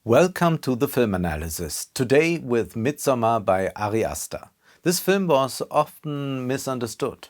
Welcome to the film analysis, today with Midsommar by Ari Aster. This film was often misunderstood.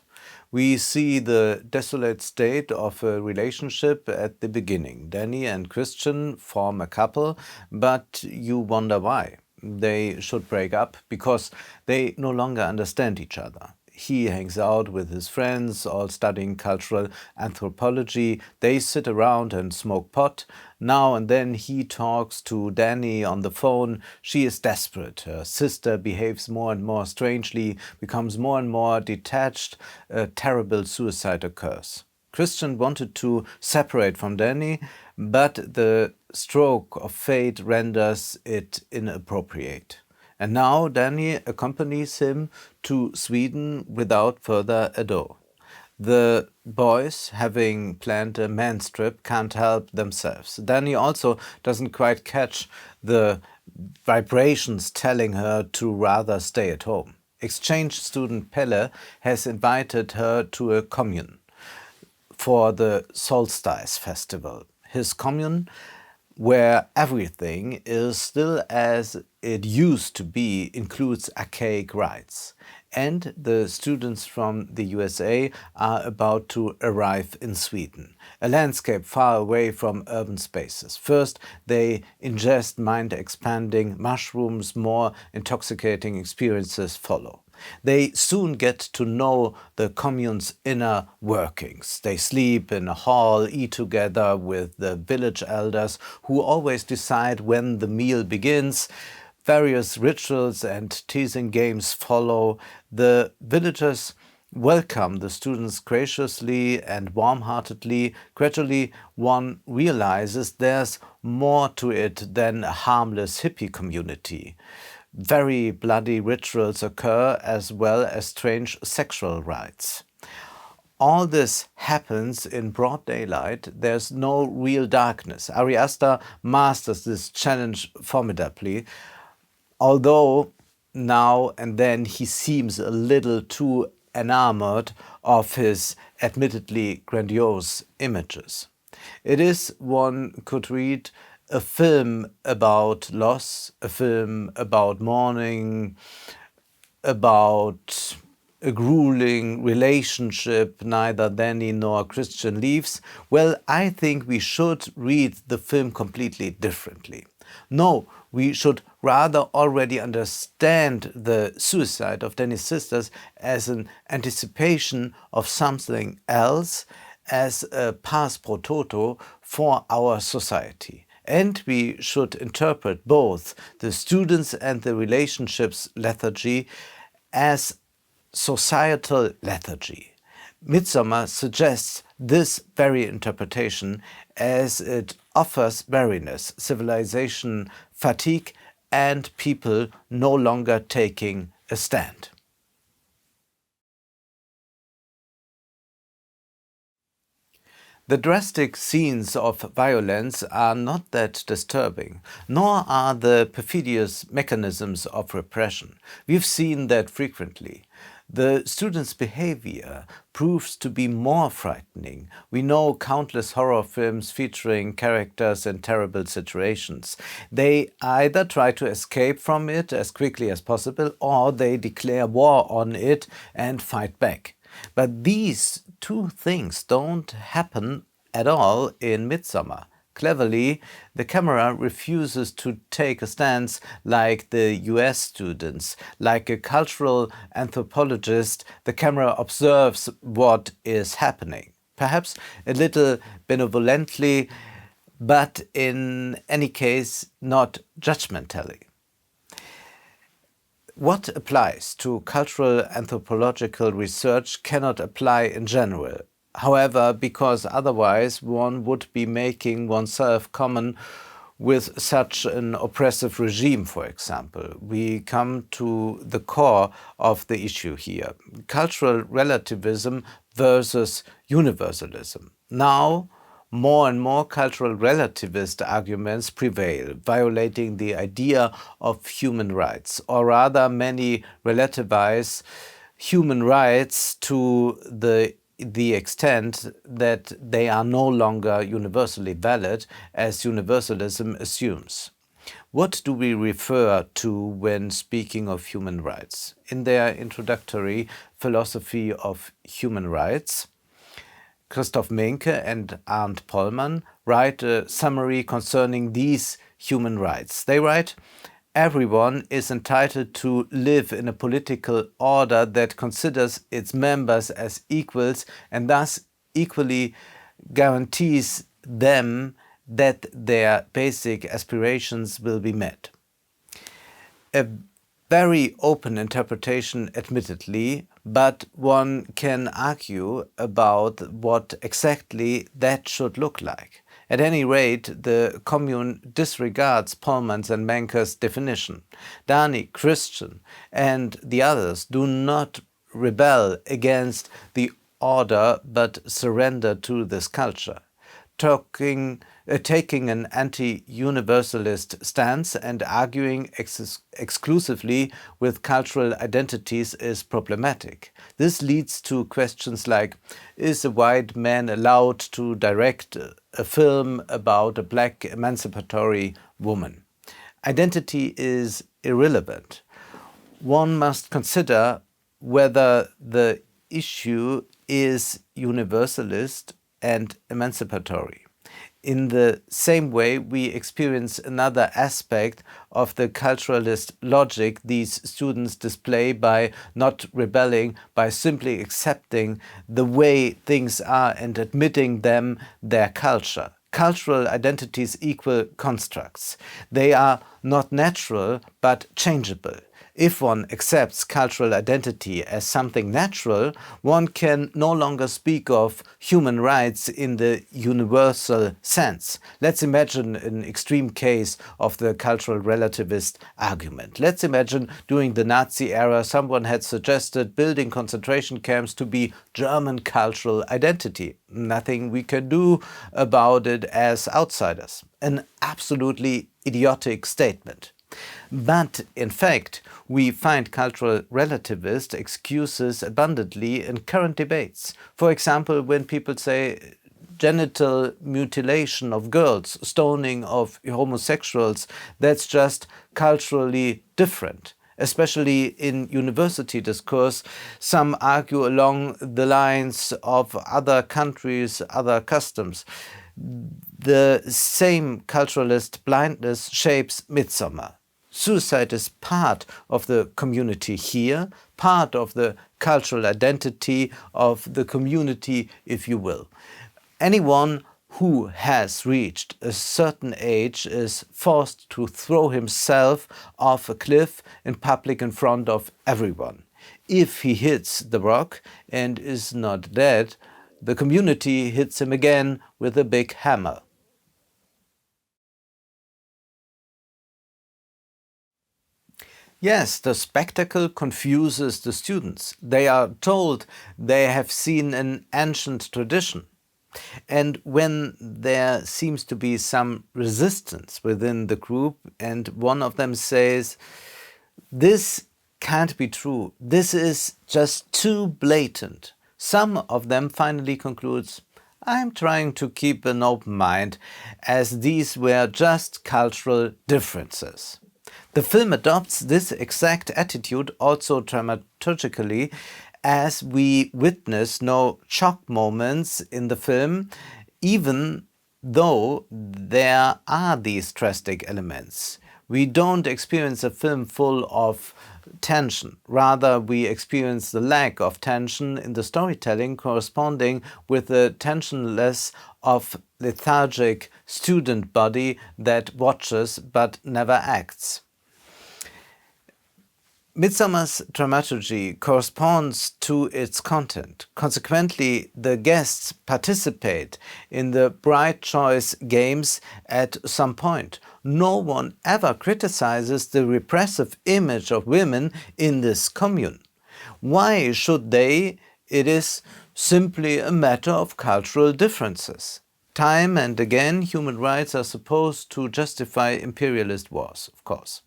We see the desolate state of a relationship at the beginning. Danny and Christian form a couple, but you wonder why. They should break up because they no longer understand each other. He hangs out with his friends, all studying cultural anthropology. They sit around and smoke pot. Now and then he talks to Danny on the phone. She is desperate. Her sister behaves more and more strangely, becomes more and more detached. A terrible suicide occurs. Christian wanted to separate from Danny, but the stroke of fate renders it inappropriate. And now Danny accompanies him to Sweden without further ado. The boys, having planned a men's trip, can't help themselves. Danny also doesn't quite catch the vibrations telling her to rather stay at home. Exchange student Pelle has invited her to a commune for the Solstice festival. His commune, where everything is still as it used to be, includes archaic rites. And the students from the USA are about to arrive in Sweden, a landscape far away from urban spaces. First, they ingest mind-expanding mushrooms, more intoxicating experiences follow. They soon get to know the commune's inner workings. They sleep in a hall, eat together with the village elders who always decide when the meal begins. Various rituals and teasing games follow. The villagers welcome the students graciously and warm-heartedly. Gradually, one realizes there's more to it than a harmless hippie community. Very bloody rituals occur, as well as strange sexual rites. All this happens in broad daylight. There's no real darkness. Ari Aster masters this challenge formidably, although now and then he seems a little too enamored of his admittedly grandiose images. It is, one could read, a film about loss, a film about mourning, about a grueling relationship neither Danny nor Christian leaves. Well, I think we should read the film completely differently. No, we should rather already understand the suicide of Danny's sisters as an anticipation of something else, as a pars pro toto for our society. And we should interpret both the students and the relationships lethargy as societal lethargy. Midsommar suggests this very interpretation as it offers weariness, civilization fatigue, and people no longer taking a stand. The drastic scenes of violence are not that disturbing, nor are the perfidious mechanisms of repression. We've seen that frequently. The students' behavior proves to be more frightening. We know countless horror films featuring characters in terrible situations. They either try to escape from it as quickly as possible, or they declare war on it and fight back. But these two things don't happen at all in Midsommar. Cleverly, the camera refuses to take a stance like the US students. Like a cultural anthropologist, the camera observes what is happening. Perhaps a little benevolently, but in any case, not judgmentally. What applies to cultural anthropological research cannot apply in general. However, because otherwise one would be making oneself common with such an oppressive regime, for example. We come to the core of the issue here. Cultural relativism versus universalism. Now, more and more cultural relativist arguments prevail, violating the idea of human rights, or rather many relativize human rights to the extent that they are no longer universally valid, as universalism assumes. What do we refer to when speaking of human rights? In their introductory philosophy of human rights, Christoph Menke and Arndt Pollmann write a summary concerning these human rights. They write, "Everyone is entitled to live in a political order that considers its members as equals and thus equally guarantees them that their basic aspirations will be met." A very open interpretation, admittedly, but one can argue about what exactly that should look like. At any rate, the commune disregards Pollmann's and Menke's definition. Dani, Christian, and the others do not rebel against the order but surrender to this culture. Taking an anti-universalist stance and arguing exclusively with cultural identities is problematic. This leads to questions like, is a white man allowed to direct a film about a black emancipatory woman? Identity is irrelevant. One must consider whether the issue is universalist and emancipatory. In the same way, we experience another aspect of the culturalist logic these students display by not rebelling, by simply accepting the way things are and admitting them their culture. Cultural identities equal constructs. They are not natural, but changeable. If one accepts cultural identity as something natural, one can no longer speak of human rights in the universal sense. Let's imagine an extreme case of the cultural relativist argument. Let's imagine during the Nazi era someone had suggested building concentration camps to be German cultural identity. Nothing we can do about it as outsiders. An absolutely idiotic statement. But in fact, we find cultural relativist excuses abundantly in current debates. For example, when people say genital mutilation of girls, stoning of homosexuals, that's just culturally different. Especially in university discourse, some argue along the lines of other countries, other customs. The same culturalist blindness shapes Midsommar. Suicide is part of the community here, part of the cultural identity of the community, if you will. Anyone who has reached a certain age is forced to throw himself off a cliff in public in front of everyone. If he hits the rock and is not dead, the community hits him again with a big hammer. Yes, the spectacle confuses the students. They are told they have seen an ancient tradition. And when there seems to be some resistance within the group and one of them says, "This can't be true, this is just too blatant," some of them finally concludes, "I'm trying to keep an open mind, as these were just cultural differences." The film adopts this exact attitude also dramaturgically, as we witness no shock moments in the film, even though there are these drastic elements. We don't experience a film full of tension. Rather, we experience the lack of tension in the storytelling corresponding with the tensionless of lethargic student body that watches but never acts. Midsommar's dramaturgy corresponds to its content. Consequently, the guests participate in the bright choice games at some point. No one ever criticizes the repressive image of women in this commune. Why should they? It is simply a matter of cultural differences. Time and again, human rights are supposed to justify imperialist wars, of course.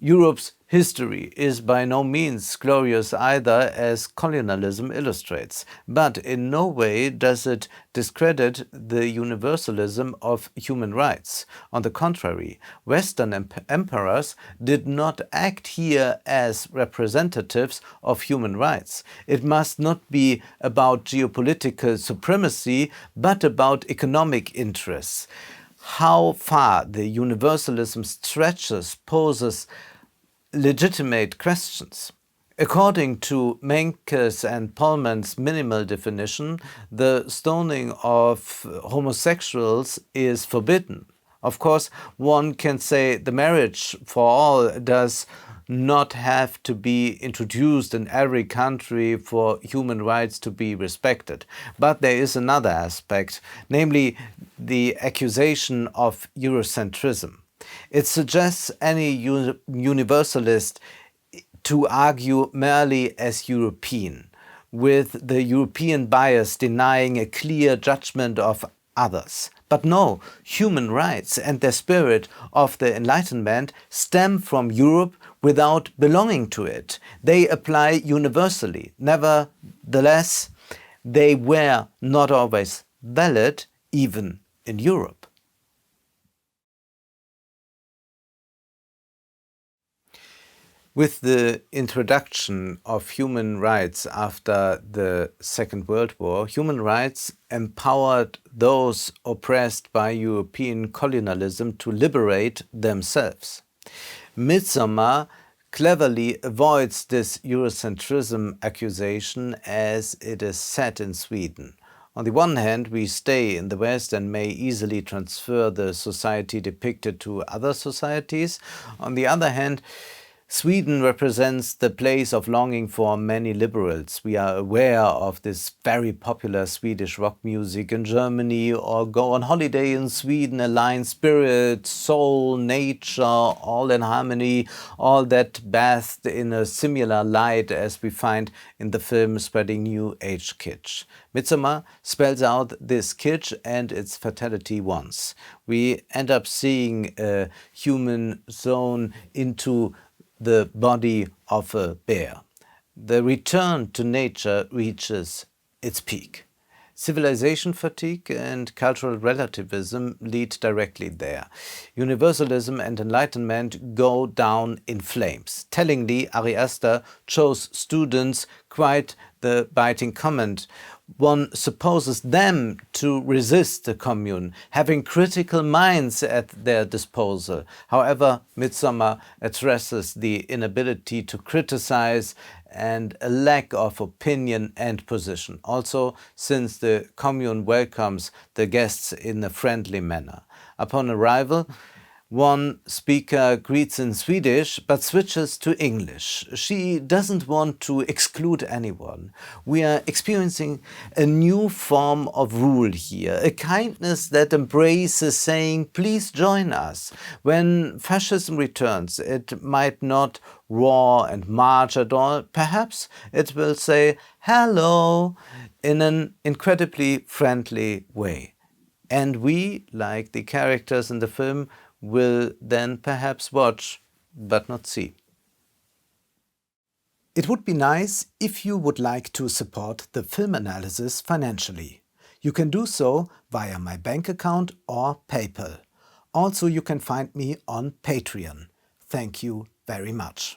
Europe's History is by no means glorious either, as colonialism illustrates, but in no way does it discredit the universalism of human rights. On the contrary, Western emperors did not act here as representatives of human rights. It must not be about geopolitical supremacy, but about economic interests. How far the universalism stretches poses legitimate questions. According to Menke's and Pullman's minimal definition, the stoning of homosexuals is forbidden. Of course, one can say the marriage for all does not have to be introduced in every country for human rights to be respected. But there is another aspect, namely the accusation of Eurocentrism. It suggests any universalist to argue merely as European, with the European bias denying a clear judgment of others. But no, human rights and the spirit of the Enlightenment stem from Europe without belonging to it. They apply universally. Nevertheless, they were not always valid, even in Europe. With the introduction of human rights after the Second World War, human rights empowered those oppressed by European colonialism to liberate themselves. Midsommar cleverly avoids this Eurocentrism accusation as it is set in Sweden. On the one hand, we stay in the West and may easily transfer the society depicted to other societies. On the other hand, Sweden represents the place of longing for many liberals. We are aware of this very popular Swedish rock music in Germany, or go on holiday in Sweden, align spirit, soul, nature, all in harmony, all that bathed in a similar light as we find in the film spreading New Age kitsch. Midsommar spells out this kitsch and its fatality once. We end up seeing a human thrown into the body of a bear. The return to nature reaches its peak. Civilization fatigue and cultural relativism lead directly there. Universalism and Enlightenment go down in flames. Tellingly, Ari Aster chose students quite the biting comment. One supposes them to resist the commune, having critical minds at their disposal. However, Midsommar addresses the inability to criticize and a lack of opinion and position. Also, since the commune welcomes the guests in a friendly manner. Upon arrival, one speaker greets in Swedish but switches to English. She doesn't want to exclude anyone. We are experiencing a new form of rule here, a kindness that embraces saying, please join us. When fascism returns, it might not roar and march at all. Perhaps it will say hello in an incredibly friendly way. And we, like the characters in the film, will then perhaps watch, but not see. It would be nice if you would like to support the FILMANALYSE financially. You can do so via my bank account or PayPal. Also, you can find me on Patreon. Thank you very much.